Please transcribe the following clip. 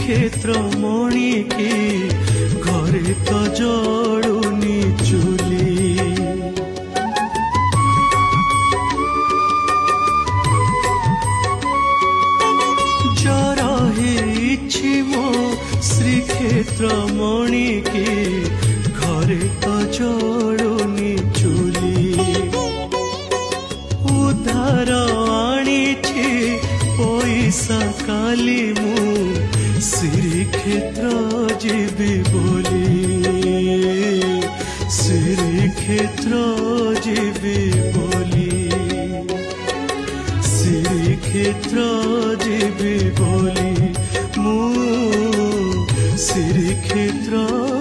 श्रीक्षेत्र मणिकी घरे तो जड़ुनी चुली जर हेछि मो श्रीक्षेत्र मणिकी घरे तो जड़ुनी चुली उद्धार आनिछि पैसा काली मु श्रीक्षेत्र जीवी बोली श्रीक्षेत्र जीवी बोली श्रीक्षेत्र जीवी बोली मु श्रीक्षेत्र